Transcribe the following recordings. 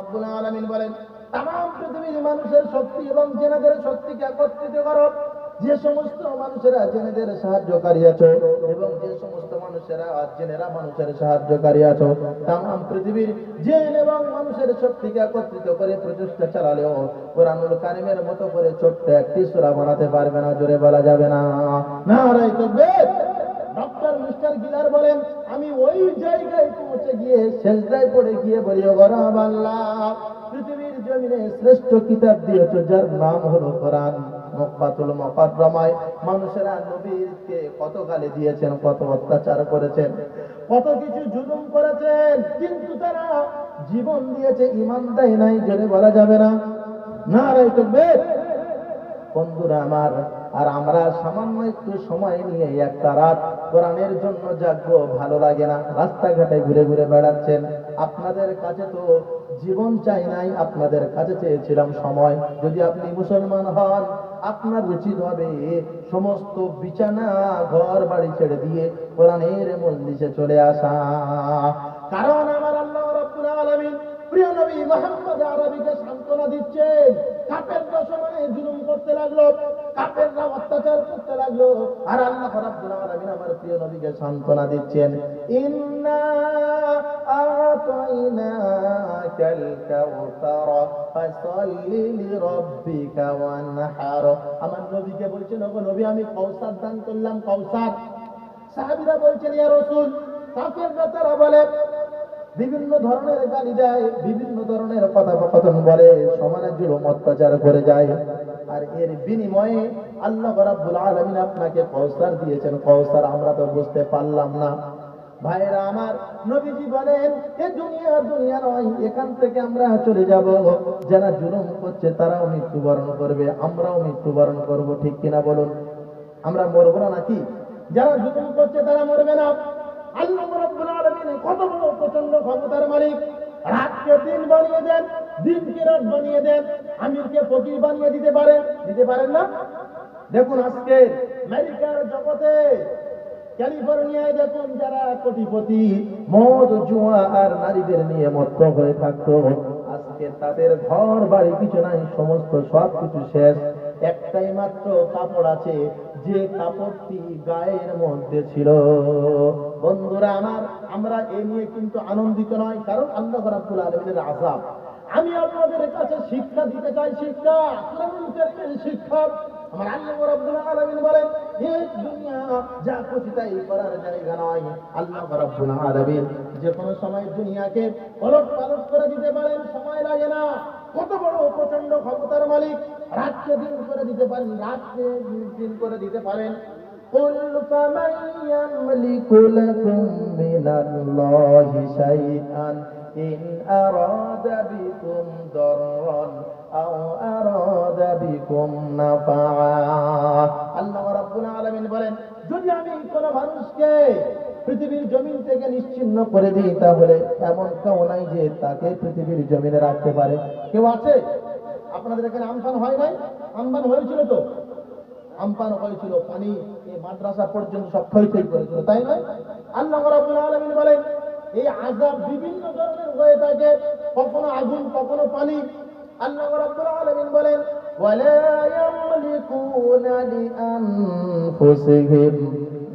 রাব্বুল আলামিন বলেন, তামাম পৃথিবীর মানুষের শক্তি এবং জেনেদের শক্তিকে একত্রিত করো। যে সমস্ত মানুষেরা জেনেদের সাহায্যকারী আছো এবং যে সমস্ত মানুষেরা জেনেরা মানুষের সাহায্যকারী আছো, তামাম পৃথিবীর জেন এবং মানুষের শক্তিকে একত্রিত করে প্রচেষ্টা চালালেও কোরআনুল কারিমের মতো করে ছোট্ট একটি সূরা বানাতে পারবে না। জোরে বলা যাবে না। নারায়ে তাকবীর। ডক্টর মিস্টার গিলার বলেন, আমি ওই জায়গায় পৌঁছে গিয়ে সেজদায় পড়ে গিয়ে বলি, ও রব আল্লাহ, পৃথিবীর জমিনে শ্রেষ্ঠ কিতাব দিয়েছো যার নাম হলো কোরআন। মক্কাতুল মুকাররমায় মানুষেরা নবীকে কত গালি দিয়েছেন, কত অত্যাচার করেছেন, কত কিছু জুলুম করেছেন, কিন্তু তারা জীবন দিয়েছে, ঈমান দেয় নাই। জোরে বলা যাবে না। নারায়ে তাকবীর। বন্ধুরা আমার, আর আমরা সামান্য একটু সময় নিয়ে একটা রাত কোরআনের জন্য জাগবো, ভালো লাগে না? রাস্তাঘাটে ঘুরে ঘুরে বেড়াচ্ছেন। আপনাদের কাছে তো জীবন চাই নাই, আপনাদের কাছে চেয়েছিলাম সময়। যদি আপনি মুসলমান হন, আপনার উচিত হবে সমস্ত বিছানা ঘর বাড়ি ছেড়ে দিয়ে কোরআনের মজলিসে চলে আসা। কারণ আমার আল্লাহ রাব্বুল আলামিন প্রিয় নবী মুহাম্মদ আরবীকে সান্ত্বনা দিচ্ছেন। কাফেররা সময়ে জুলুম করতে লাগলো, কাফেররা অত্যাচার করতে লাগলো, আর আল্লাহ রাব্বুল আলামিন আমার প্রিয় নবীকে সান্ত্বনা দিচ্ছেন, ইন্না আতাইনাকাল কাউসার ফাসাল্লি লিরাব্বিকা ওয়ানহার। আমার নবীকে বলছেন, ওগো নবী, আমি কাউসার দান করলাম, কাউসার। সাহাবীরা বলছেন, ইয়া রাসূল, কাফেররা তারা বলে, বিভিন্ন ধরনের গালি দেয়, বিভিন্ন ধরনের কথোপকথন বলে, সমানে জুলুম অত্যাচার করে যায়, আর এর বিনিময়ে আল্লাহ রাব্বুল আলামিন আপনাকে কাউসার দিয়েছেন। কাউসার আমরা তো বুঝতে পারলাম না। ভাইরা আমার, নবীজি বলেন, এ দুনিয়া নয়, এখান থেকে আমরা চলে যাব। যারা জুলুম করছে তারাও মৃত্যুবরণ করবে, আমরাও মৃত্যুবরণ করব। ঠিক কিনা বলুন? আমরা মরবো না নাকি? যারা জুলুম করছে তারা মরবে না। আল্লাহ রাব্বুল আলামিন কত বড় প্রচন্ড ক্ষমতার মালিক। রাতকে দিন বানিয়ে দেন, দিনকে রাত বানিয়ে দেন, আমিরকে ফকির বানিয়ে দিতে পারেন না? দেখুন আজকে আমেরিকার জগতে, ক্যালিফোর্নিয়ায় দেখুন, যারা কোটিপতি, মদ জুয়া আর নারীদের নিয়ে মত্ত হয়ে থাকতো, আজকে তাদের ঘর বাড়ি কিছু নাই, সমস্ত সব কিছু শেষ। একটাই মাত্র কাপড় আছে, যে কাপড়টি গায়ের মধ্যে ছিল। বন্ধুরা আমার, আমরা এ নিয়ে কিন্তু আনন্দিত নয়, কারণ আল্লাহ রাব্বুল আলামিনের আযাব। আমি আপনাদের কাছে শিক্ষা দিতে চাই, শিক্ষা, শিক্ষা। আমার আল্লাহ রাব্বুল আলামিন বলেন, এই দুনিয়া যা খুশি তাই করার জায়গা নয়। আল্লাহ রাব্বুল আলামিন যে কোনো সময় দুনিয়াকে ওলটপালট করে দিতে পারেন, সময় লাগে না। কত বড় প্রচন্ড ক্ষমতার মালিক, রাতকে দিন করে দিতে পারেন, রাতকে দিন করে দিতে পারেন। قُلْ فَمَنْ يَمْلِكُ لَكُمْ مِنَ اللَّهِ شَيْئًا إِنْ أَرَادَ بِكُمْ ضَرًّا أَوْ أَرَادَ بِكُمْ نَفْعًا। আল্লাহ রাব্বুল আলামিন বলেন, যদি আমি কোনো মানুষকে পৃথিবীর জমিন থেকে নিশ্চিহ্ন করে দিই, তাহলে এমন কেউ নাই যে তাকে পৃথিবীর জমিনে রাখতে পারে। কেউ আছে? আপনাদের এখানে আমফান হয় নাই? আমফান হয়েছিল তো, আমফান হয়েছিল, পানি এই মাদ্রাসা পর্যন্ত সব ক্ষয়ক্ষতি করেছিল, তাই নয়? আল্লাহ রাব্বুল আলামিন বলেন, এই আযাব বিভিন্ন ধরনের হয়ে থাকে, কখনো আগুন, কখনো পানি। আল্লাহ রাব্বুল আলামিন বলেন, ওয়ালা ইয়ামলিকুনা লিআনফুসিহিম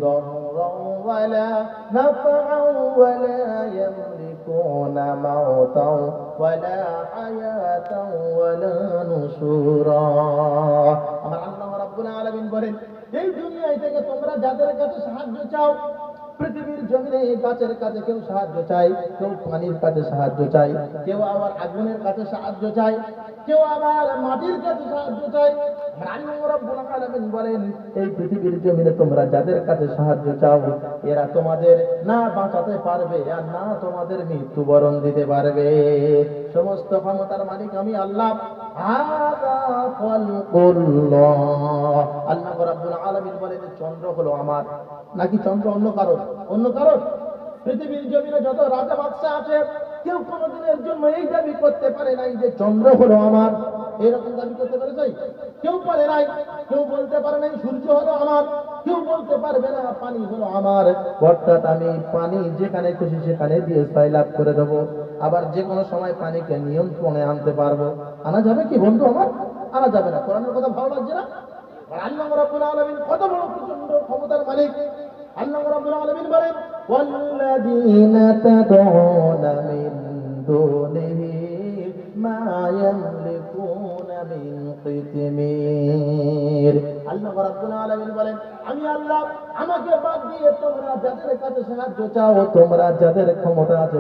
দাররান ওয়ালা নাফআন ওয়ালা ইয়ামলিকুনা মাউতান ওয়ালা হায়াতান ওয়ালা নুশুরা। আমার আল্লাহ রাব্বুল আলামিন বলেন, এই দুনিয়ায় থেকে তোমরা যাদের কাছে সাহায্য চাও, পৃথিবীর জমিনে গাছের কাছে কেউ সাহায্য চায়, কেউ পানির কাছে সাহায্য চায়, কেউ আবার আগুনের কাছে সাহায্য চায়, কেউ আবার মাটির কাছে সাহায্য চায়। আল্লাহ রাব্বুল আলামিন বলেন, এই পৃথিবীর জমিনে তোমরা যাদের কাছে সাহায্য চাও, এরা তোমাদের না বাঁচাতে পারবে আর না তোমাদের মৃত্যুবরণ দিতে পারবে। সমস্ত ক্ষমতার মালিক আমি আল্লাহ। হাযা খালকুল্লাহ। আল্লাহ রাব্বুল আলামিন বলেন, চন্দ্র হলো আমার, নাকি চন্দ্র অন্য কারণ? অন্য কারণ? পৃথিবীর জমিনে যত রাজা বাদশা আছে, কেউ কোনোদিনের জন্য এই দাবি করতে পারে নাই যে চন্দ্র হলো আমার। এরকম দাবি করতে পেরেছে? কেউ পারে নাই। কেউ বলতে পারে নাই সূর্য হলো আমার, কেউ বলতে পারবে না পানি হলো আমার। অর্থাৎ আমি পানি যেখানে খুশি সেখানে দিয়ে সয়লাভ করে দেবো, আবার যে কোনো সময় পানিকে নিয়ন্ত্রণে আনতে পারবো। আনা যাবে কি বন্ধু আমার? আনা যাবে না। কোরআনের কথা ভালো লাগছে না? আল্লাহ রাব্বুল আলামিন কত বড় প্রচন্ড ক্ষমতার মালিক। আল্লাহ রাব্বুল আলামিন বলেন, ওয়াল্লাযীনা তাদউনা মিন দুনিহি মা ইয়ামলিকুনা মিন কিতমির। আল্লাহ রাব্বুল আলামিন বলেন, আমি আল্লাহ, আমাকে বাদ দিয়ে তোমরা যাদের কাছে সাহায্য চাও, তোমরা যাদের ক্ষমতা আছে